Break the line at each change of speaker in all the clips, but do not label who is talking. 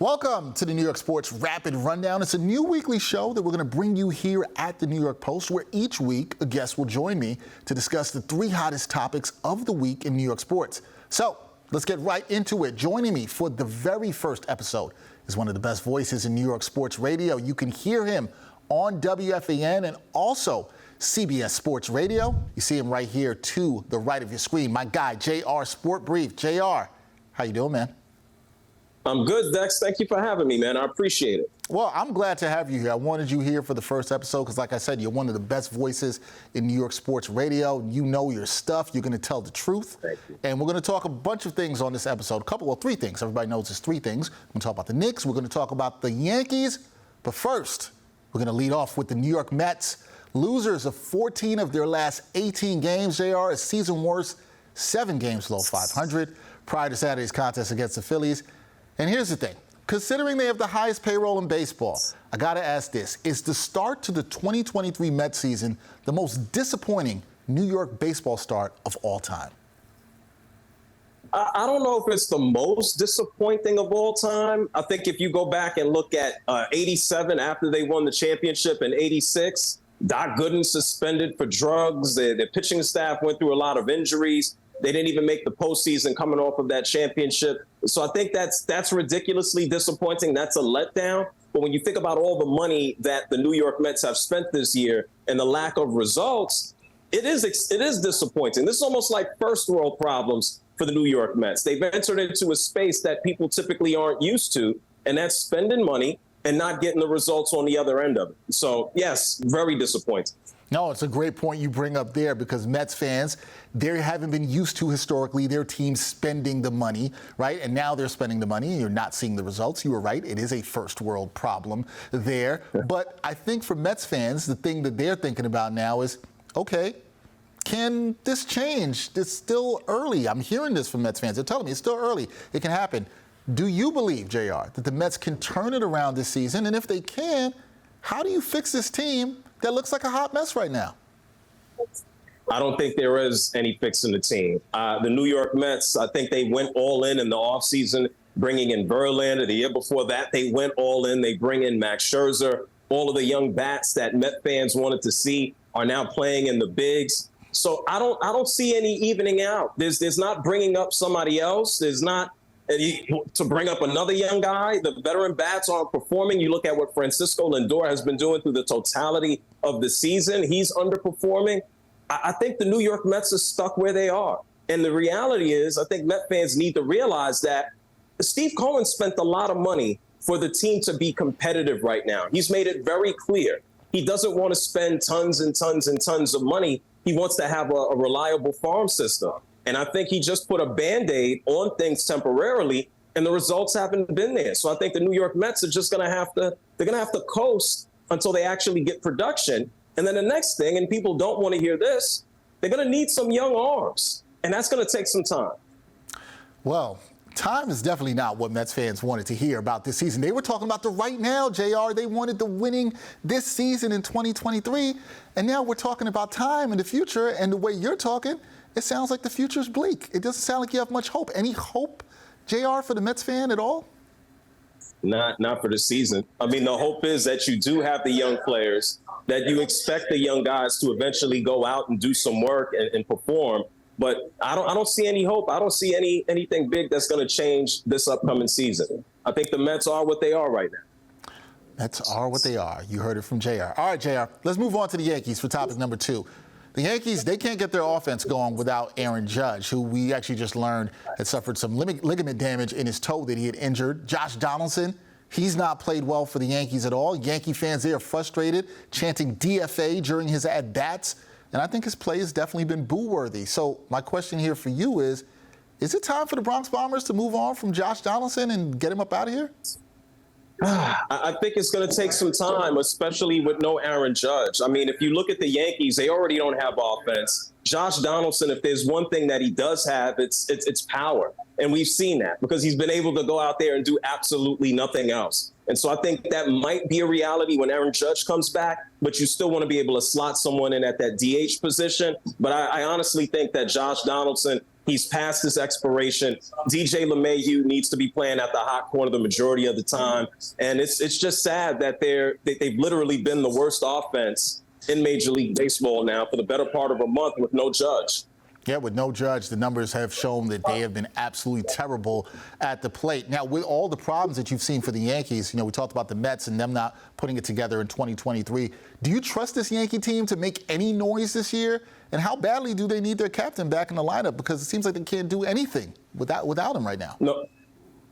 Welcome to the New York Sports Rapid Rundown. It's a new weekly show that we're going to bring you here at the New York Post, where each week a guest will join me to discuss the three hottest topics of the week in New York sports. So let's get right into it. Joining me for the very first episode is one of the best voices in New York sports radio. You can hear him on WFAN and also CBS Sports Radio. You see him right here to the right of your screen. My guy, JR SportBrief. JR, how you doing, man?
I'm good, Dex. Thank you for having me, man. I appreciate it.
Well, I'm glad to have you here. I wanted you here for the first episode because, like I said, you're one of the best voices in New York sports radio. You know your stuff. You're going to tell the truth.
Thank you.
And we're going to talk a bunch of things on this episode. Three things. Everybody knows there's three things. We're going to talk about the Knicks. We're going to talk about the Yankees. But first, we're going to lead off with the New York Mets. Losers of 14 of their last 18 games. JR, a season worst, 7 games below 500 prior to Saturday's contest against the Phillies. And here's the thing. Considering they have the highest payroll in baseball, I got to ask this. Is the start to the 2023 Mets season the most disappointing New York baseball start of all time?
I don't know if it's the most disappointing of all time. I think if you go back and look at 87 after they won the championship in 86, Doc Gooden suspended for drugs. The pitching staff went through a lot of injuries. They didn't even make the postseason coming off of that championship. So I think that's ridiculously disappointing. That's a letdown. But when you think about all the money that the New York Mets have spent this year and the lack of results, it is disappointing. This is almost like first world problems for the New York Mets. They've entered into a space that people typically aren't used to, and that's spending money and not getting the results on the other end of it. So, yes, very disappointing.
No, it's a great point you bring up there because Mets fans, they haven't been used to historically their team spending the money, right? And now they're spending the money and you're not seeing the results. You were right. It is a first world problem there. But I think for Mets fans, the thing that they're thinking about now is, okay, can this change? It's still early. I'm hearing this from Mets fans. They're telling me it's still early. It can happen. Do you believe, JR, that the Mets can turn it around this season? And if they can, how do you fix this team that looks like a hot mess right now?
I don't think there is any fixing the team. The New York Mets, I think they went all in the offseason, bringing in Verlander. The year before that, they went all in. They bring in Max Scherzer. All of the young bats that Met fans wanted to see are now playing in the bigs. So I don't see any evening out. There's not bringing up somebody else. There's not to bring up another young guy. The veteran bats aren't performing. You look at what Francisco Lindor has been doing through the totality of the season. He's underperforming. I think the New York Mets are stuck where they are. And the reality is, I think Met fans need to realize that Steve Cohen spent a lot of money for the team to be competitive right now. He's made it very clear. He doesn't want to spend tons and tons and tons of money. He wants to have a reliable farm system. And I think he just put a Band-Aid on things temporarily, and the results haven't been there. So I think the New York Mets are just going to have to coast until they actually get production. And then the next thing, and people don't want to hear this, they're going to need some young arms, and that's going to take some time.
Well, time is definitely not what Mets fans wanted to hear about this season. They were talking about the right now, JR. They wanted the winning this season in 2023, and now we're talking about time in the future, and the way you're talking, it sounds like the future's bleak. It doesn't sound like you have much hope. Any hope, JR, for the Mets fan at all?
Not for the season. I mean, the hope is that you do have the young players, that you expect the young guys to eventually go out and do some work and perform. But I don't see any hope. I don't see anything big that's going to change this upcoming season. I think the Mets are what they are right now.
Mets are what they are. You heard it from JR. All right, JR, let's move on to the Yankees for topic number 2. The Yankees, they can't get their offense going without Aaron Judge, who we actually just learned had suffered some ligament damage in his toe that he had injured. Josh Donaldson, he's not played well for the Yankees at all. Yankee fans, they are frustrated, chanting DFA during his at-bats. And I think his play has definitely been boo-worthy. So my question here for you is it time for the Bronx Bombers to move on from Josh Donaldson and get him up out of here?
I think it's going to take some time, especially with no Aaron Judge. I mean, if you look at the Yankees, they already don't have offense. Josh Donaldson, if there's one thing that he does have, it's power. And we've seen that because he's been able to go out there and do absolutely nothing else. And so I think that might be a reality when Aaron Judge comes back, but you still want to be able to slot someone in at that DH position. But I honestly think that Josh Donaldson He's past his expiration. DJ LeMahieu needs to be playing at the hot corner the majority of the time. And it's just sad that they've literally been the worst offense in Major League Baseball now for the better part of a month with no Judge.
Yeah, with no Judge, the numbers have shown that they have been absolutely terrible at the plate. Now, with all the problems that you've seen for the Yankees, we talked about the Mets and them not putting it together in 2023. Do you trust this Yankee team to make any noise this year? And how badly do they need their captain back in the lineup? Because it seems like they can't do anything without him right now.
No,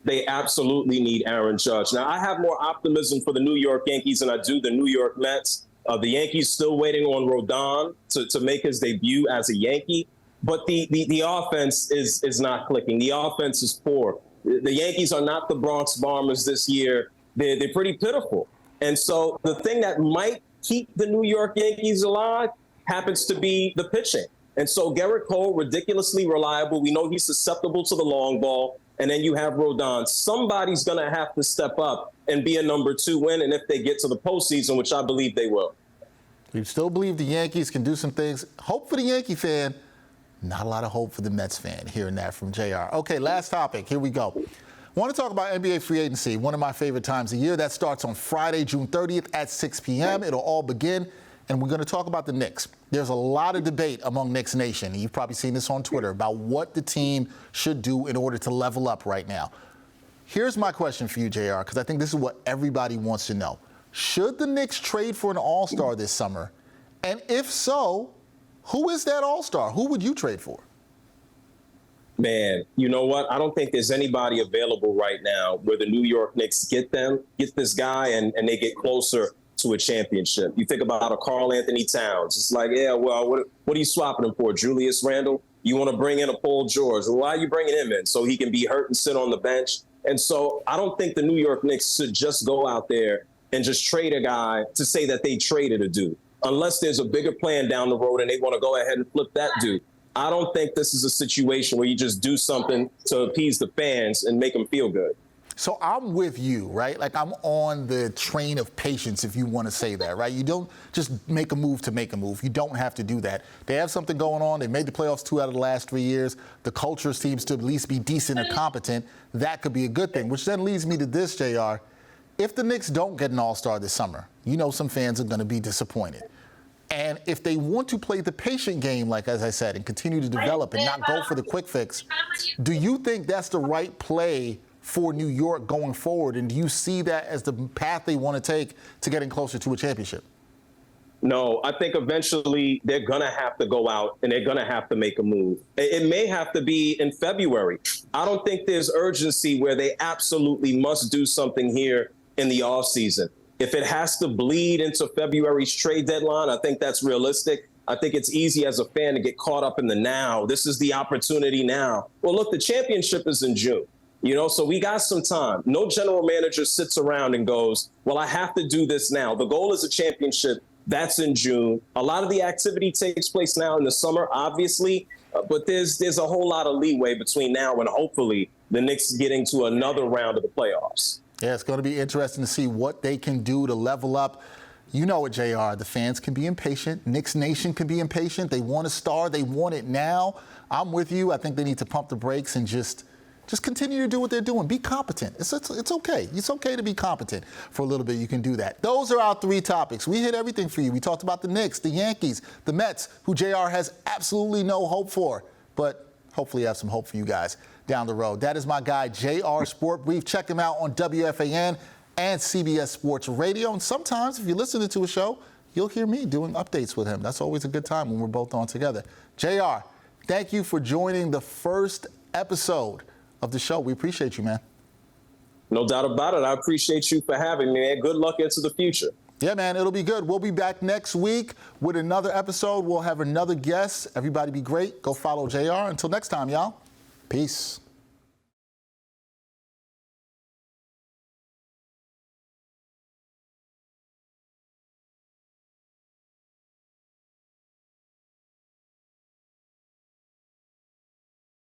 they absolutely need Aaron Judge. Now, I have more optimism for the New York Yankees than I do the New York Mets. The Yankees still waiting on Rodon to make his debut as a Yankee. But the offense is not clicking. The offense is poor. The Yankees are not the Bronx Bombers this year. They're pretty pitiful. And so the thing that might keep the New York Yankees alive happens to be the pitching. And so Garrett Cole, ridiculously reliable. We know he's susceptible to the long ball. And then you have Rodon. Somebody's going to have to step up and be a number 2 win. And if they get to the postseason, which I believe they will.
We still believe the Yankees can do some things. Hope for the Yankee fan. Not a lot of hope for the Mets fan, hearing that from JR. Okay, last topic. Here we go. I want to talk about NBA free agency, one of my favorite times of year. That starts on Friday, June 30th at 6 p.m. It'll all begin, and we're going to talk about the Knicks. There's a lot of debate among Knicks Nation, and you've probably seen this on Twitter, about what the team should do in order to level up right now. Here's my question for you, JR, because I think this is what everybody wants to know. Should the Knicks trade for an all-star this summer? And if so, who is that all-star? Who would you trade for?
Man, you know what? I don't think there's anybody available right now where the New York Knicks get this guy, and they get closer to a championship. You think about a Karl Anthony Towns. It's like, yeah, well, what are you swapping him for? Julius Randle? You want to bring in a Paul George? Well, why are you bringing him in? So he can be hurt and sit on the bench. And so I don't think the New York Knicks should just go out there and just trade a guy to say that they traded a dude, unless there's a bigger plan down the road and they want to go ahead and flip that dude. I don't think this is a situation where you just do something to appease the fans and make them feel good.
So I'm with you, right? Like, I'm on the train of patience, if you want to say that, right? You don't just make a move to make a move. You don't have to do that. They have something going on. They made the playoffs 2 out of the last 3 years. The culture seems to at least be decent or competent. That could be a good thing, which then leads me to this, JR. If the Knicks don't get an all-star this summer, some fans are going to be disappointed. And if they want to play the patient game, like as I said, and continue to develop and not go for the quick fix, do you think that's the right play for New York going forward? And do you see that as the path they want to take to getting closer to a championship?
No, I think eventually they're going to have to go out and they're going to have to make a move. It may have to be in February. I don't think there's urgency where they absolutely must do something here in the offseason. If it has to bleed into February's trade deadline, I think that's realistic. I think it's easy as a fan to get caught up in the now. This is the opportunity now. Well, look, the championship is in June, so we got some time. No general manager sits around and goes, well, I have to do this now. The goal is a championship. That's in June. A lot of the activity takes place now in the summer, obviously, but there's a whole lot of leeway between now and hopefully the Knicks getting to another round of the playoffs.
Yeah, it's going to be interesting to see what they can do to level up. You know it, JR. The fans can be impatient. Knicks Nation can be impatient. They want a star. They want it now. I'm with you. I think they need to pump the brakes and just continue to do what they're doing. Be competent. It's okay. It's okay to be competent for a little bit. You can do that. Those are our 3 topics. We hit everything for you. We talked about the Knicks, the Yankees, the Mets, who JR has absolutely no hope for, but hopefully have some hope for you guys down the road. That is my guy, JR SportBrief. Check him out on WFAN and CBS Sports Radio. And sometimes, if you're listening to a show, you'll hear me doing updates with him. That's always a good time when we're both on together. JR, thank you for joining the first episode of the show. We appreciate you, man.
No doubt about it. I appreciate you for having me, man. Good luck into the future.
Yeah, man, it'll be good. We'll be back next week with another episode. We'll have another guest. Everybody be great. Go follow JR. Until next time, y'all. Peace.